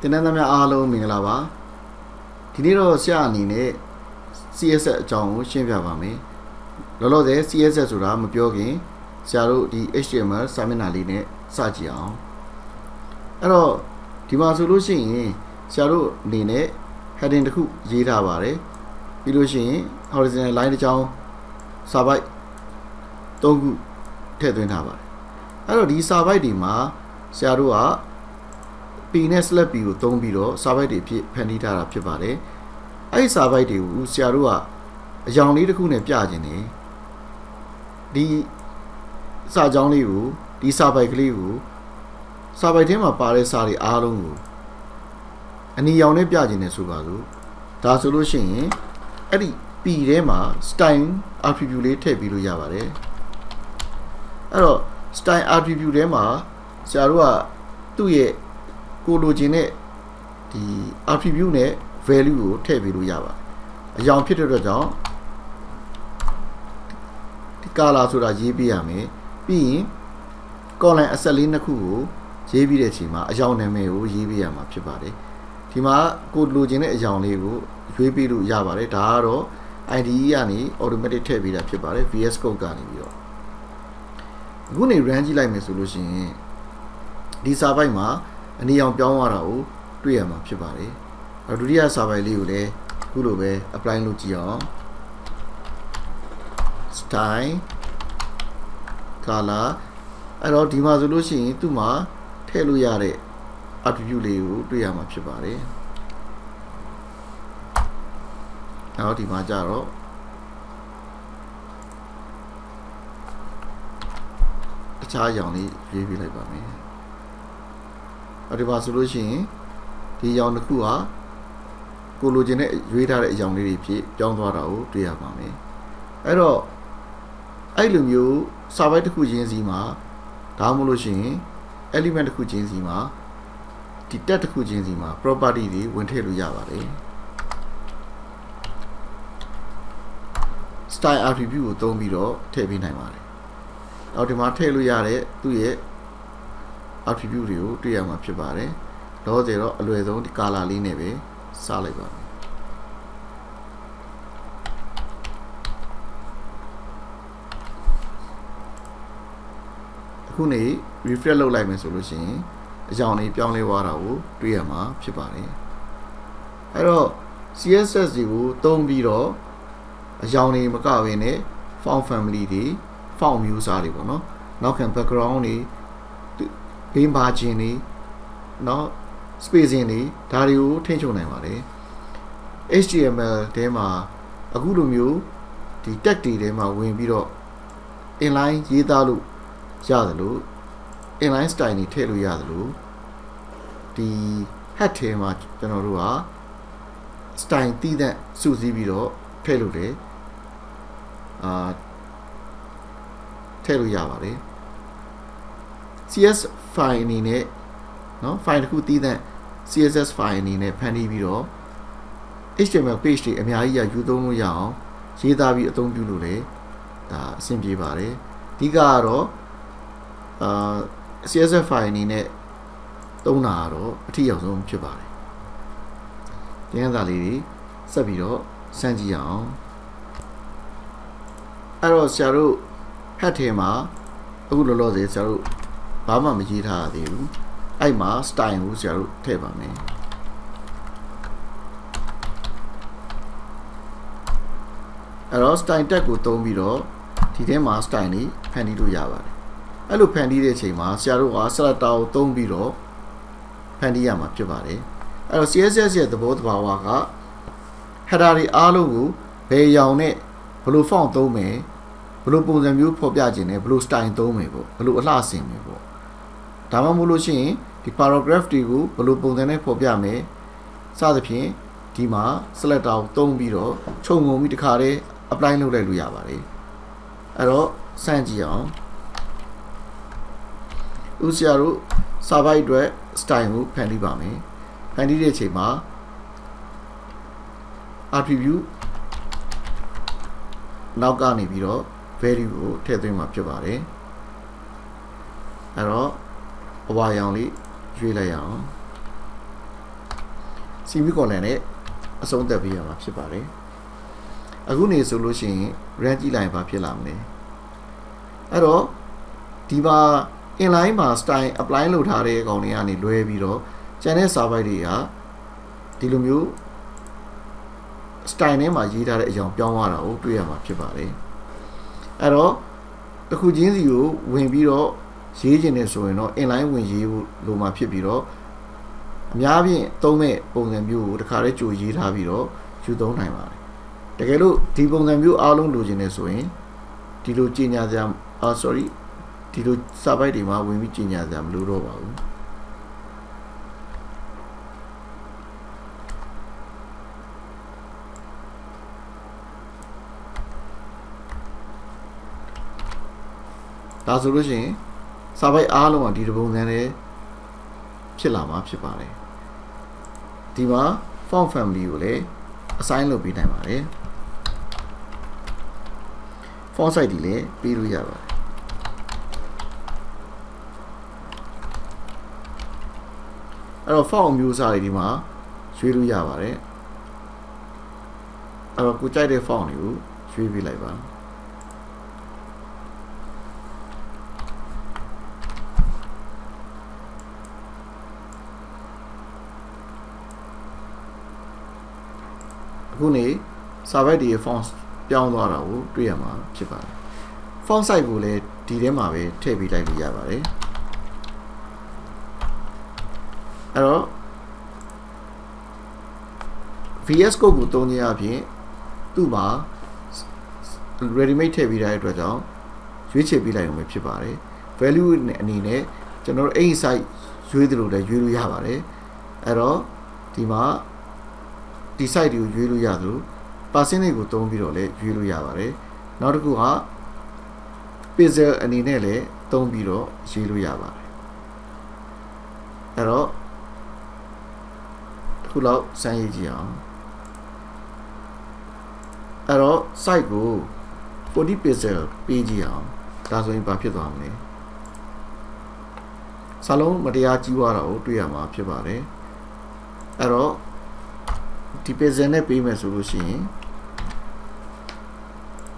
တင်တဲ့သမ အားလုံးမင်္ဂလာပါဒီနေ့တော့ဆရာအနေနဲ့ CSS အကြောင်းကိုရှင်းပြပါမယ်လောလောဆယ် CSS ဆိုတာမပြောခင်ဆရာတို့ဒီ HTML စာမျက်နှာလေးနဲ့စကြည့်အောင်အဲ့တော့ဒီမှာဆိုလို့ရှိရင်ဆရာတို့အနေနဲ့ heading တစ်ခုရေးထားပါတယ်ပြီးလို့ရှိရင် horizontal line တစ်ကြောင်းစာပိုက်၃ခုထည့်သွင်းထားပါတယ်အဲ့တော့ဒီစာပိုက်တွေမှာဆရာတို့ကP နဲ့ slab P ကိုသုံးပြီးတော့စာပိုက်တွေဖြစ်ဖန်တီးထားတာဖြစ်ပါတယ်အဲ့ဒီစာပိုက်တွေကိုဆရာတို့ကအကြောင်းလေးတစ်ခုနဲ့ပြခြင်းနေဒီစာကြောင်းလေးကိုဒီစာပိုက်ကလေးကိုစာပိုက်ထဲမှာပါတဲ့စာတွေအားလုံးကိုအနီရောင်နဲ့ပြခြင်းနေဆိုပါစို့ဒါဆိုလို့ရှိရင်အဲ့ဒီ P ထဲမှာ style attribute လေးထည့်ပြီးလို့ရပါတယ်အဲ့တော့ style attribute ထဲမှာဆရာတို့ကသူ့ရဲ့ကိုလိုချင်တဲ့ဒီ attribute နဲ့ value ကိုထည့်ပေးလို့ရပါတယ်အကြောင်းဖြစ်တဲ့အတွက်ကြောင့်ဒီ color ဆိုတာရေးပေးရမယ်ပြီးရင် column အဆက်လေးနှစ်ခုကိုရေးပြီးတဲ့အချိန်မှာအကြောင်းနာမည်ကိုရေးပေးရမှာဖြစ်ပါတယ်ဒီမှာကိုလိုချင်တဲ့အကြောင်းလေးကိုရွေးပေးလို့ရပါတယ်ဒါကတော့ IDE ကနေ automatic ထည့်ပေးတာဖြစ်ပါတယ် VS Code ကနေပြီးတော့အခုနေ run ကြည့်လိုက်မယ်ဆိုလို့ရှိရင်ဒီစာပိုက်မှာအနီအောင်ပြောင်းသွားတာကိုတွေ့ရမှာဖြစ်ပါတယ်ဒုတိယစာပိုက်လေးကိုလည်းအခုလိုပဲ apply လုပ်ကြည့်အောင် style color အဲ့တော့ဒီမှာဆိုလို့ရှိရင်သူ့မှာထည့်လို့ရတဲ့ attribute လေးကိုတွေ့ရမှာဖြစ်ပါတယ်အဲ့တော့ဒီမှာကြတော့တခြားအကြောင်းလေးရွေးပြလိုက်ပါမယ်ဒီမှာဆိုလို့ရှိရင်ဒီအကြောင်းတစ်ခုဟာကိုလိုချင်တဲ့ရွေးထားတဲ့အကြောင်းလေးတွေဖြစ်ပြောင်းသွားတာကိုတွေ့ရပါမယ်အဲ့တော့အဲ့လိုမျိုးစာပိုက်တစ်ခုချင်းစီမှာဒါမှမဟုတ်လို့ရှိရင် element တစ်ခုချင်းစီမှာဒီ tag တစ်ခုချင်းစီမှာ property တွေဝင်ထည့်လို့ရပါတယ် style attribute ကိုသုံးပြီးတော့ထည့်ပေးနိုင်ပါတယ်အော်ဒီမှာထည့်လို့ရတဲ့သူ့ရဲ့ attribute တွေကိုတွေ့ရမှာဖြစ်ပါတယ်တော့ဆိုတော့အလွယ်ဆုံးဒီ color လေးနဲ့ပဲစလိုက်ပါမယ်အခုနေ refresh လုပ်လိုက်မယ်ဆိုလို့ရှိရင်အကြောင်းလေးပြောင်းလဲသွားတာကိုတွေ့ရမှာဖြစ်ပါတယ်အဲ့တော့ CSS တွေကိုသုံးပြီးတော့အကြောင်းလေးမကဘဲနဲ့ font family တွေ font မျိုးစားတွေပေါ့နော်နောက်ခံ background တွေဘေးမာဂျင်တွေနော် spacing တွေဒါတွေကိုထိန်းချုပ်နိုင်ပါတယ် HTML ထဲမှာအခုလိုမျိုးဒီ tag တွေထဲမှာဝင်ပြီးတော့ inline ရေးသားလို့ရတယ်လို့ inline style တွေထည့်လို့ရတယ်လို့ဒီ head ထဲမှာကျွန်တော်တို့က style တည်တဲ့စုစည်းပြီးတော့ထည့်လို့တယ်ထည့်လို့ရပါတယ် CS file အနေနဲ့เนาะ file တစ်ခုတည်တဲ့ CSS file အနေနဲ့ဖန်တီးပြီးတော့ HTML page တွေအများကြီးယူသုံးလို့ရအောင်ရေးသားပြီးအသုံးပြုလို့လေဒါအဆင်ပြေပါတယ်အဓိကကတော့CSS file အနေနဲ့သုံးတာကတော့အထူးအောင်ဆုံးဖြစ်ပါတယ်ဒီကစားလေးတွေဆက်ပြီးတော့စမ်းကြည့်အောင်အဲ့တော့ဆရာတို့ head ထဲမှာအခုလောလောဆယ်ဆရာတို့ဘာမှမရေးထားရသေးဘူးအဲ့မှာ style ကိုဆရာတို့ထည့်ပါမယ်အဲ့တော့ style tag ကိုသုံးပြီးတော့ဒီထဲမှာ style လေးဖန်တီးလို့ရပါတယ်အဲ့လိုဖန်တီးတဲ့အချိန်မှာဆရာတို့က selector ကိုသုံးပြီးတော့ဖန်တီးရမှာဖြစ်ပါတယ်အဲ့တော့ CSS ရဲ့သဘောတဘာဝက header တွေအားလုံးကိုဘယ်ရောင်နဲ့ဘယ်လို font သုံးမယ်ဘယ်လိုပုံစံမျိုးဖော်ပြခြင်းနဲ့ဘယ်လို style သုံးမယ်ပေါ့ဘယ်လိုအလှဆင်မယ်ပေါ့ဒါမှမဟုတ်လို့ရှိရင်ဒီ paragraph တွေကိုဘယ်လိုပုံစံနဲ့ဖော်ပြမယ်စသဖြင့်ဒီမှာ selector ကိုသုံးပြီးတော့ခြုံငုံပြီးတခါတည်း apply လုပ်လိုက်လို့ရပါတယ်အဲ့တော့စမ်းကြည့်အောင်ဥစရာတို့စာပိုက်အတွက် style ကိုဖန်တီးပါမယ်ဖန်တီးတဲ့အချိန်မှာ attribute နောက်ကနေပြီးတော့ value ကိုထည့်သွင်းမှာဖြစ်ပါတယ်အဲ့တော့အဝါရောင်လေးရွေးလိုက်ရအောင် semicolon နဲ့အဆုံးသတ်ပေးရမှာဖြစ်ပါတယ်အခုနေဆိုလို့ရှိရင် range ကြည့်လိုက်ရင်ဘာဖြစ်လာမလဲအဲ့တော့ဒီမှာ inline မှာ style apply လုပ်ထားတဲ့အကောင်တွေကနေလွဲပြီးတော့ကျန်တဲ့ server တွေကဒီလိုမျိုး style နဲ့မှာရေးထားတဲ့အကြောင်းပြောင်းသွားတာကိုတွေ့ရမှာဖြစ်ပါတယ်အဲ့တော့တစ်ခုချင်းစီကိုဝင်ပြီးတော့ရေးခြင်းနဲ့ဆိုရင်တော့ inline ဝင်ရေးဖို့လိုမှာဖြစ်ပြီးတော့အများဖြင့်သုံးမဲ့ပုံစံမျိုးကိုတစ်ခါတည်းကြိုရေးထားပြီးတော့ယူသုံးနိုင်ပါတယ်တကယ်လို့ဒီပုံစံမျိုးအားလုံးလိုချင်နေဆိုရင်ဒီလိုကြီးညာစရာsorry ဒီလိုစာပိုက်တွေမှာဝင်ပြီးကြီးညာစရာမလိုတော့ပါဘူးဒါဆိုလို့ရှိရင်စာပိုက်အားလုံးကဒီပုံစံနဲ့ဖြစ်လာမှာဖြစ်ပါတယ်ဒီမှာ font family ကိုလည်း assign လုပ်ပေးနိုင်ပါတယ် font size တွေလည်းပေးလို့ရပါတယ်အဲ့တော့ font မျိုးစားတွေဒီမှာရွေးလို့ရပါတယ်အဲ့တော့ကိုကြိုက်တဲ့ font တွေကိုရွေးပေးလိုက်ပါအခုနေစာပိုက်တွေ font ပြောင်းသွားတာကိုတွေ့ရမှာဖြစ်ပါတယ် font size ကိုလည်းဒီထဲမှာပဲထည့်ပေးလိုက်လို့ရပါတယ်အဲ့တော့ VS Code ကိုသုံးခြင်းအပြင်သူ့မှာ ready made ထည့်ပေးတဲ့အတွက်ကြောင့်ရွေးချယ်ပေးလိုက်ရုံပဲဖြစ်ပါတယ် value အနေနဲ့ကျွန်တော်တို့အဲ့ဒီ site ရွေးသလိုလည်းရွေးလို့ရပါတယ်အဲ့တော့ဒီမှာဒီ site တွေကိုရွေးလို့ရသလို percentage ကိုသုံးပြီးတော့လည်းရွေးလို့ရပါတယ်နောက်တစ်ခုက pixel အနေနဲ့လည်းသုံးပြီးတော့ရွေးလို့ရပါတယ်အဲ့တော့ခုလောက်စမ်းရေးကြည့်အောင်အဲ့တော့ site ကို40 pixel ပေးကြည့်အောင်ဒါဆိုရင်ဘာဖြစ်သွားမလဲစာလုံးမတရားကြီးသွားတာကိုတွေ့ရမှာဖြစ်ပါတယ်အဲ့တော့ဒီ pixel နဲ့ပေးမယ်ဆိုလို့ရှိရင်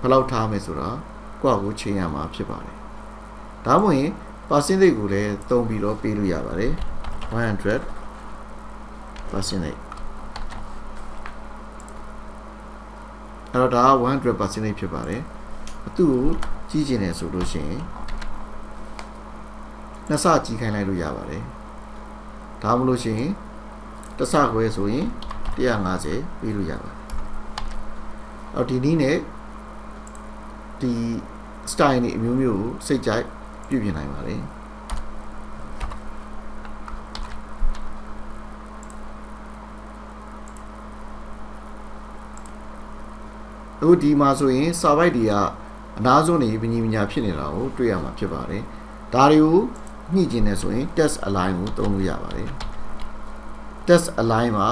ဘယ်လောက်ထားမယ်ဆိုတာကိုယ့်အကိုချိန်ရမှာဖြစ်ပါတယ်ဒါမှမဟုတ်ရင် percentage ကိုလည်းသုံးပြီးတော့ပေးလို့ရပါတယ်100% အဲ့တော့ဒါက 100% ဖြစ်ပါတယ်သူ့ကိုကြီးကျင်တယ်ဆိုလို့ရှိရင်နှစ်ဆကြီးခိုင်းလိုက်လို့ရပါတယ်ဒါမှမဟုတ်ရှင်တစ်ဆခွဲဆိုရင်150ပေးလို့ရပါတယ်အော်ဒီနည်းနဲ့ဒီ style တွေအမျိုးမျိုးကိုစိတ်ကြိုက်ပြုပြင်နိုင်ပါတယ်အခုဒီမှာဆိုရင်စာပိုက်တွေကအနားဆုံးနေပညီပညာဖြစ်နေတာကိုတွေ့ရမှာဖြစ်ပါတယ်ဒါတွေကိုညှိကျင်နေဆိုရင် test align ကိုသုံးလို့ရပါတယ် test align မှာ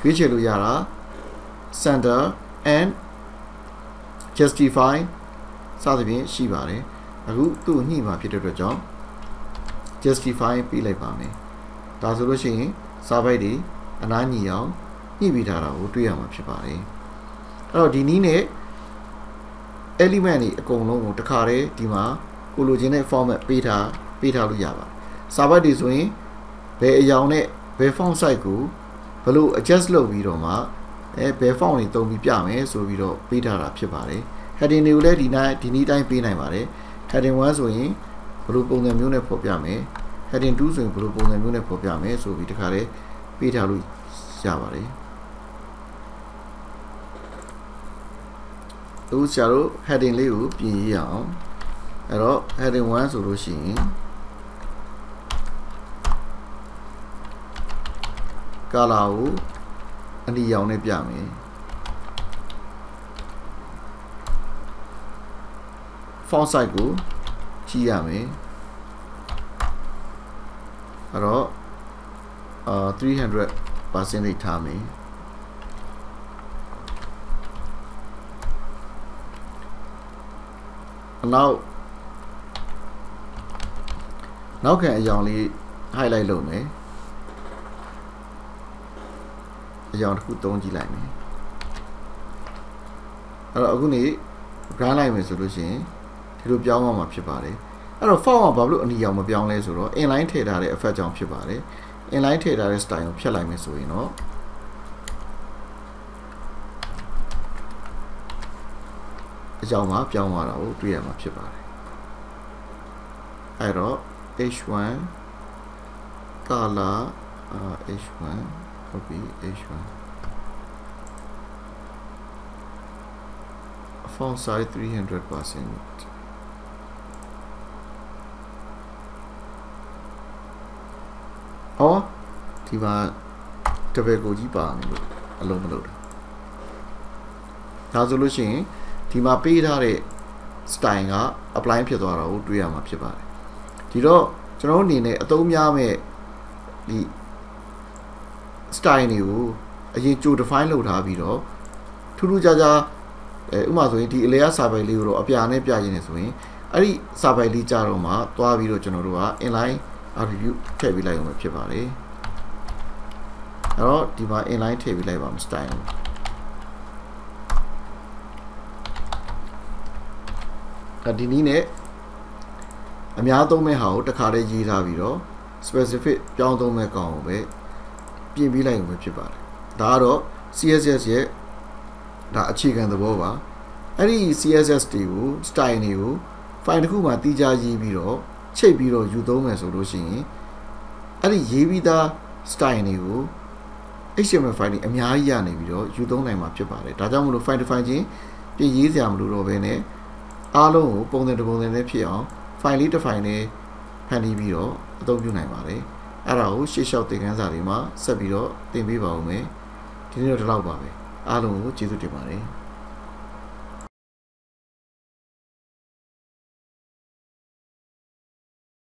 ရွေးချယ်လို့ရတာ center and justify စသဖြင့်ရှိပါတယ်အခုသူ့ညှိမှာဖြစ်တဲ့အတွက်ကြောင့် justify ပေးလိုက်ပါမယ်ဒါဆိုလို့ရှိရင်စာပိုက်တွေအနားညီအောင်ညှိပြီးထားတာကိုတွေ့ရမှာဖြစ်ပါတယ်အဲ့တော့ဒီနည်းနဲ့ element တွေအကုန်လုံးကိုတစ်ခါတည်းဒီမှာကိုလိုချင်တဲ့ format ပေးထားလို့ရပါတယ်စာပိုက်တွေဆိုရင်ဘယ်အရောင်နဲ့ဘယ် font size ကိုဘယ်လို adjust လုပ်ပြီးတော့မှဘယ် font တွေသုံးပြီးပြမယ်ဆိုပြီးတော့ပေးထားတာဖြစ်ပါတယ် heading တွေကိုလည်းဒီနည်းတိုင်းပေးနိုင်ပါတယ် heading 1ဆိုရင်ဘယ်လိုပုံစံမျိုးနဲ့ဖော်ပြမယ် heading 2ဆိုရင်ဘယ်လိုပုံစံမျိုးနဲ့ဖော်ပြမယ်ဆိုပြီးတခါတည်းပေးထားလို့ရပါတယ်အခုဆရာတို့ heading လေးကိုပြင်ရအောင်အဲ့တော့ heading 1ဆိုလို့ရှိရင် color ကိုအနီရောင်နဲ့ပြမယ် font size ကိုကြီးရမယ်အဲ့တော့300% ထားမယ်နောက် နောက်ခံအကြောင်းလေး highlight လုပ်မယ်အကြောင်းတစ်ခုသုံးကြည့်လိုက်မယ်အဲ့တော့အခုနေ brand လိုက်မယ်ဆိုလို့ရှိရင်ဒီလိုပြောင်းသွားမှာဖြစ်ပါတယ်အဲ့တော့ font ကဘာလို့အနီရောင်မပြောင်းလဲဆိုတော့ inline ထည့်ထားတဲ့ effect ကြောင့်ဖြစ်ပါတယ် inline ထည့်ထားတဲ့ style ကိုဖြတ်လိုက်မယ်ဆိုရင်တော့အကြောင်းမှာပြောင်းသွားတာကိုတွေ့ရမှာဖြစ်ပါတယ်အဲ့တော့ h1 color h1 copy h1 font size 300% ဟောဒီမှာတပည့်ကိုကြီးပါနေလို့အလုံးမလို့ဒါဆိုလို့ရှိရင်ဒီမှာပေးထားတဲ့ style က apply ဖြစ်သွားတာကိုတွေ့ရမှာဖြစ်ပါတယ်ဒီတော့ကျွန်တော်အနေနဲ့အသုံးများမဲ့ဒီ style တွေကိုအရင်ကြို define လုပ်ထားပြီးတော့ထူးထူးခြားခြားဥပမာဆိုရင်ဒီ layer စာပိုင်လေးကိုတော့အပြာနဲ့ပြရင်းနေဆိုရင်အဲ့ဒီစာပိုင်လေးကြတော့မှသွားပြီးတော့ကျွန်တော်တို့က inline attribute ထည့်ပေးလိုက်အောင်ဖြစ်ပါတယ်အဲ့တော့ဒီမှာ inline ထည့်ပေးလိုက်ပါမယ် style ဒီနည်းနဲ့အများသုံးမဲ့ဟာကိုတစ်ခါတည်းရေးထားပြီးတော့ specific ပြောင်းသုံးမဲ့ကောင်ကိုပဲပြင်ပေးလိုက်အောင်ဖြစ်ပါတယ်ဒါကတော့ CSS ရဲ့ဒါအခြေခံသဘောပါအဲ့ဒီ CSS တွေကို style တွေကို file တစ်ခုမှာတည်ကြရေးပြီးတော့ချိတ်ပြီးတော့ယူသုံးမယ်ဆိုလို့ရှိရင်အဲ့ဒီရေးပြီးသား style တွေကို HTML file တွေအများကြီးရနေပြီးတော့ယူသုံးနိုင်မှာဖြစ်ပါတယ်ဒါကြောင့်မလို့ file define ချင်းပြင်ရေးစရာမလိုတော့ဘဲနဲ့အားလုံးကိုပုံစံတစ်ပုံစံနဲ့ဖြစ်အောင် file လေးတစ် file နဲ့ဖန်တီးပြီးတော့အသုံးပြုနိုင်ပါတယ်အဲ့ဒါကိုရှေ့လျှောက်သင်ခန်းစာတွေမှာဆက်ပြီးတော့သင်ပေးပါဦးမယ်ဒီနေ့တော့ဒီလောက်ပါပဲအားလုံးကိုကျေးဇူးတင်ပါတယ်